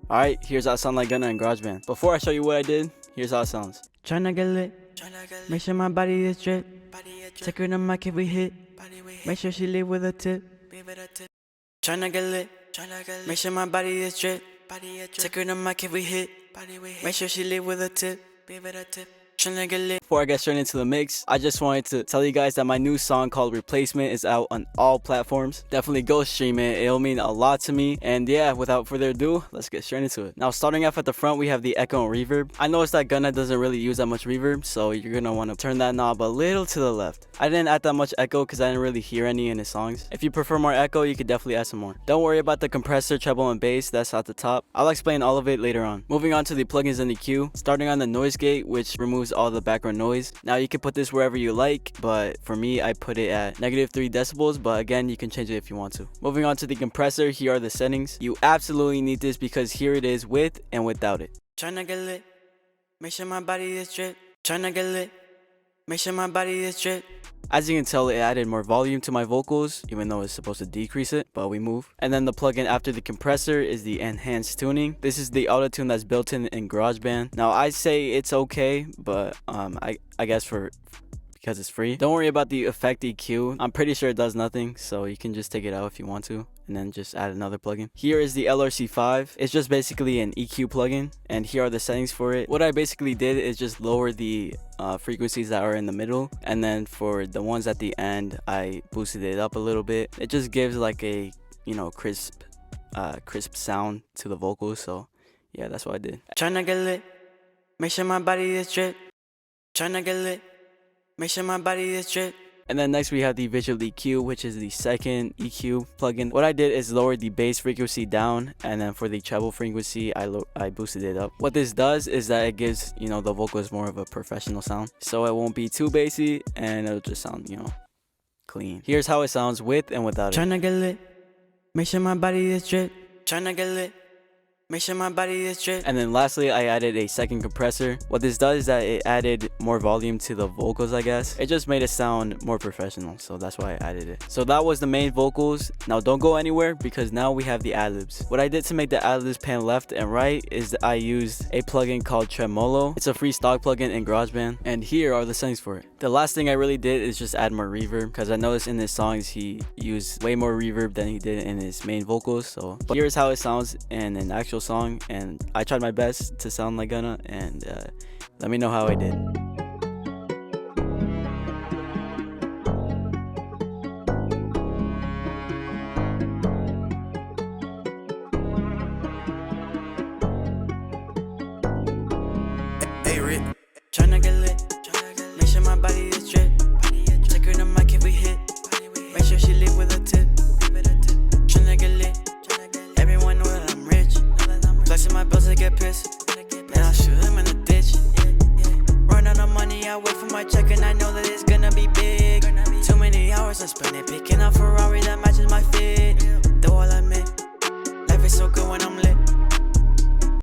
Alright, here's how it sounds like Gunna in GarageBand. Before I show you what I did, here's how it sounds. Tryna get lit, make sure my body is drip. Take her in the mic if we hit, make sure she live with a tip. Tryna get lit, make sure my body is drip. Take her in the mic if we hit, make sure she live with a tip. Tryna get lit. Before I get straight into the mix, I just wanted to tell you guys that my new song called Replacement is out on all platforms. Definitely go stream it, it'll mean a lot to me. And yeah, without further ado, let's get straight into it. Now starting off at the front, we have the echo and reverb. I noticed that Gunna doesn't really use that much reverb, so you're gonna want to turn that knob a little to the left. I didn't add that much echo because I didn't really hear any in his songs. If you prefer more echo, you could definitely add some more. Don't worry about the compressor, treble, and bass, that's at the top. I'll explain all of it later on. Moving on to the plugins and EQ, starting on the noise gate, which removes all the background noise. Now you can put this wherever you like, but for me I put it at -3 decibels, but again you can change it if you want to. Moving on to the compressor, here are the settings. You absolutely need this because here it is with and without it. Tryna get lit, make sure my body is drip. Tryna get lit, make sure my body is drip. As you can tell, it added more volume to my vocals, even though it's supposed to decrease it, but we move. And then the plugin after the compressor is the enhanced tuning. This is the auto tune that's built in GarageBand. Now I say it's okay, but I guess because it's free. Don't worry about the effect EQ. I'm pretty sure it does nothing, so you can just take it out if you want to, and then just add another plugin. Here is the LRC5. It's just basically an EQ plugin, and here are the settings for it. What I basically did is just lower the frequencies that are in the middle, and then for the ones at the end, I boosted it up a little bit. It just gives like a, you know, crisp sound to the vocals. So yeah, that's what I did. Tryna get lit, make sure my body is drip. Tryna get lit, make sure my body is drip. And then next we have the visual EQ, which is the second EQ plugin. What I did is lower the bass frequency down, and then for the treble frequency, I boosted it up. What this does is that it gives, you know, the vocals more of a professional sound, so it won't be too bassy and it'll just sound, you know, clean. Here's how it sounds with and without it. Tryna get lit, make sure my body is drip. Tryna get lit, make sure my body is drip. And then lastly, I added a second compressor. What this does is that it added more volume to the vocals, I guess. It just made it sound more professional, so that's why I added it. So that was the main vocals. Now don't go anywhere because now we have the ad-libs. What I did to make the ad-libs pan left and right is that I used a plugin called Tremolo. It's a free stock plugin in GarageBand, and here are the settings for it. The last thing I really did is just add more reverb, because I noticed in his songs he used way more reverb than he did in his main vocals. So but here's how it sounds in an actual song, and I tried my best to sound like Gunna, and let me know how I did. Hey Rick, tryna get lit, make sure my body is drip. Take her in the mic if we hit, make sure she live with a tip. Tryna get lit, everyone know that I'm rich. Flexing my bills to get pissed, then I'll shoot him in the ditch. Run out of money, I wait for my check and I know that it's gonna be big. Too many hours I spend it picking up Ferrari that matches my fit. Though I'll admit, life is so good when I'm lit.